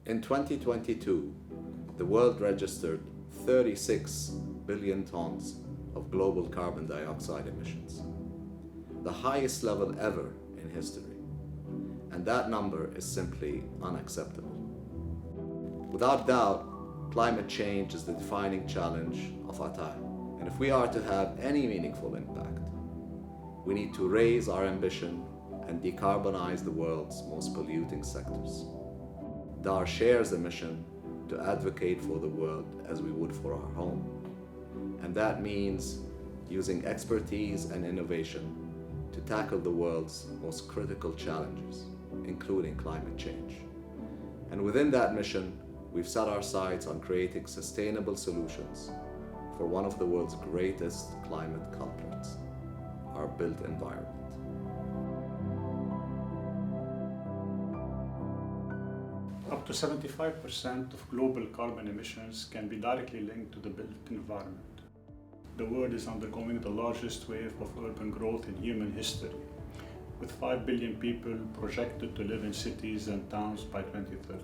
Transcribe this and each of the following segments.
In 2022, the world registered 36 billion tons of global carbon dioxide emissions, the highest level ever in history, and that number is simply unacceptable. Without doubt, climate change is the defining challenge of our time, and if we are to have any meaningful impact, we need to raise our ambition and decarbonize the world's most polluting sectors. Dar shares a mission to advocate for the world as we would for our home, and that means using expertise and innovation to tackle the world's most critical challenges, including climate change. And within that mission, we've set our sights on creating sustainable solutions for one of the world's greatest climate culprits, our built environment. Up to 75% of global carbon emissions can be directly linked to the built environment. The world is undergoing the largest wave of urban growth in human history, with 5 billion people projected to live in cities and towns by 2030.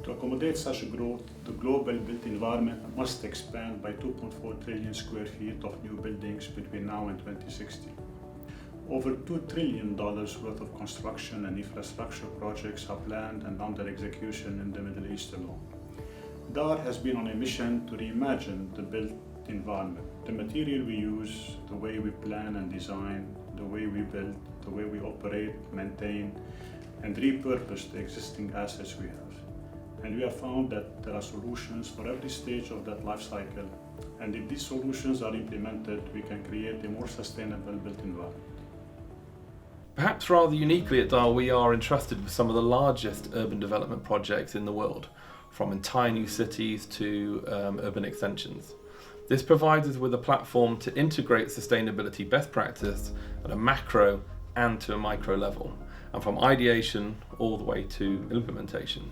To accommodate such growth, the global built environment must expand by 2.4 trillion square feet of new buildings between now and 2060. Over $2 trillion worth of construction and infrastructure projects are planned and under execution in the Middle East alone. Dar has been on a mission to reimagine the built environment, the material we use, the way we plan and design, the way we build, the way we operate, maintain, and repurpose the existing assets we have. And we have found that there are solutions for every stage of that life cycle, and if these solutions are implemented, we can create a more sustainable built environment. Perhaps rather uniquely at Dar, we are entrusted with some of the largest urban development projects in the world, from entire new cities to urban extensions. This provides us with a platform to integrate sustainability best practice at a macro and to a micro level, and from ideation all the way to implementation.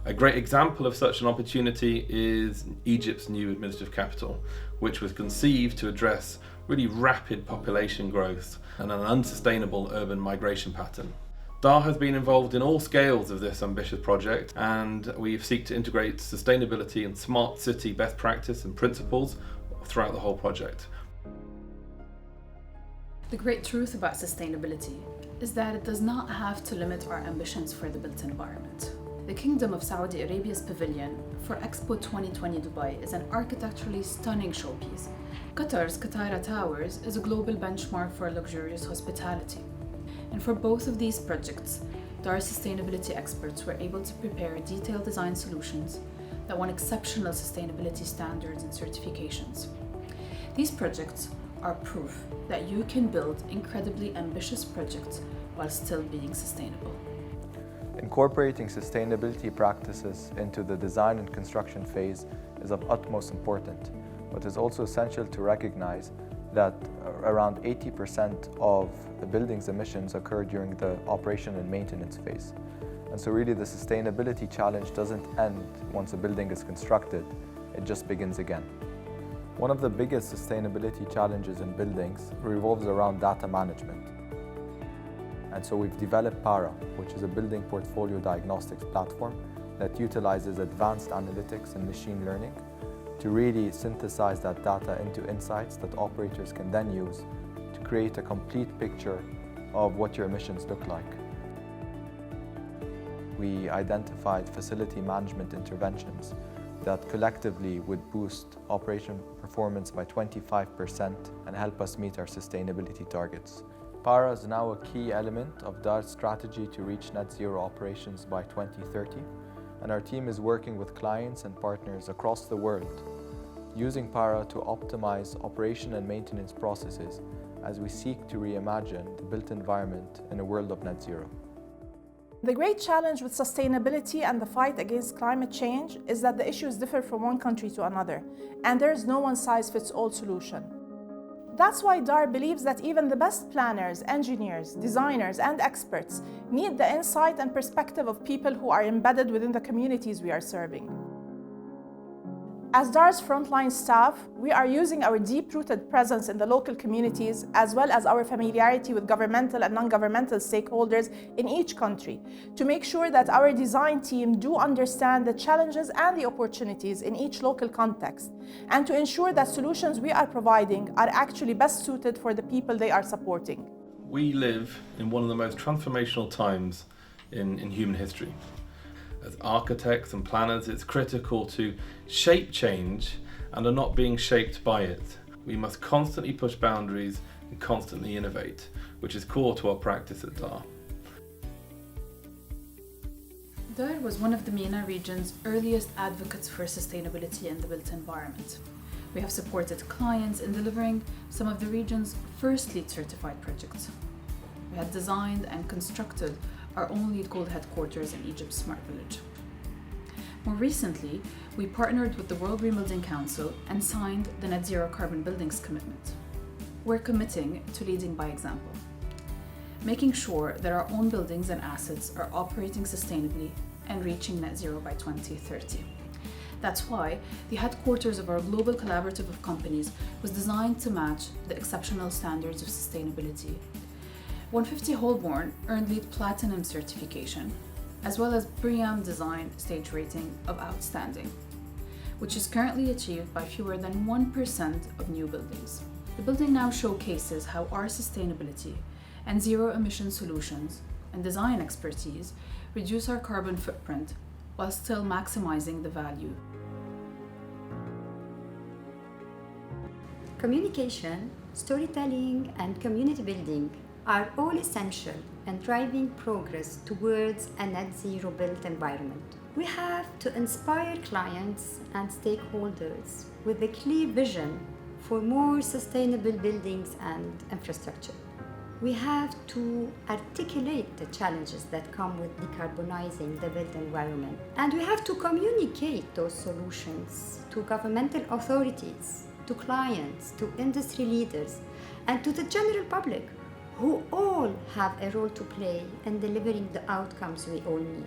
A great example of such an opportunity is Egypt's new administrative capital, which was conceived to address really rapid population growth and an unsustainable urban migration pattern. Dar has been involved in all scales of this ambitious project, and we seek to integrate sustainability and smart city best practice and principles throughout the whole project. The great truth about sustainability is that it does not have to limit our ambitions for the built environment. The Kingdom of Saudi Arabia's pavilion for Expo 2020 Dubai is an architecturally stunning showpiece. Qatar's Qatara Towers is a global benchmark for luxurious hospitality. And for both of these projects, Dar's sustainability experts were able to prepare detailed design solutions that won exceptional sustainability standards and certifications. These projects are proof that you can build incredibly ambitious projects while still being sustainable. Incorporating sustainability practices into the design and construction phase is of utmost importance, but is also essential to recognize that around 80% of the building's emissions occur during the operation and maintenance phase. And so really the sustainability challenge doesn't end once a building is constructed, it just begins again. One of the biggest sustainability challenges in buildings revolves around data management. And so we've developed Para, which is a building portfolio diagnostics platform that utilizes advanced analytics and machine learning to really synthesize that data into insights that operators can then use to create a complete picture of what your emissions look like. We identified facility management interventions that collectively would boost operation performance by 25% and help us meet our sustainability targets. Para is now a key element of Dar's strategy to reach net zero operations by 2030, and our team is working with clients and partners across the world, using Para to optimize operation and maintenance processes as we seek to reimagine the built environment in a world of net zero. The great challenge with sustainability and the fight against climate change is that the issues differ from one country to another, and there is no one-size-fits-all solution. That's why Dar believes that even the best planners, engineers, designers, and experts need the insight and perspective of people who are embedded within the communities we are serving. As Dar's frontline staff, we are using our deep-rooted presence in the local communities as well as our familiarity with governmental and non-governmental stakeholders in each country to make sure that our design team do understand the challenges and the opportunities in each local context, and to ensure that solutions we are providing are actually best suited for the people they are supporting. We live in one of the most transformational times in human history. As architects and planners, it's critical to shape change and are not being shaped by it. We must constantly push boundaries and constantly innovate, which is core to our practice at Dar. Dar was one of the MENA region's earliest advocates for sustainability in the built environment. We have supported clients in delivering some of the region's first LEED certified projects. We had designed and constructed our own LEED Gold headquarters in Egypt's Smart Village. More recently, we partnered with the World Green Building Council and signed the Net Zero Carbon Buildings Commitment. We're committing to leading by example, making sure that our own buildings and assets are operating sustainably and reaching net zero by 2030. That's why the headquarters of our global collaborative of companies was designed to match the exceptional standards of sustainability. 150 Holborn earned LEED Platinum certification, as well as BREEAM Design stage rating of Outstanding, which is currently achieved by fewer than 1% of new buildings. The building now showcases how our sustainability and zero emission solutions and design expertise reduce our carbon footprint while still maximizing the value. Communication, storytelling, and community building are all essential in driving progress towards a net zero built environment. We have to inspire clients and stakeholders with a clear vision for more sustainable buildings and infrastructure. We have to articulate the challenges that come with decarbonizing the built environment, and we have to communicate those solutions to governmental authorities, to clients, to industry leaders, and to the general public, who all have a role to play in delivering the outcomes we all need.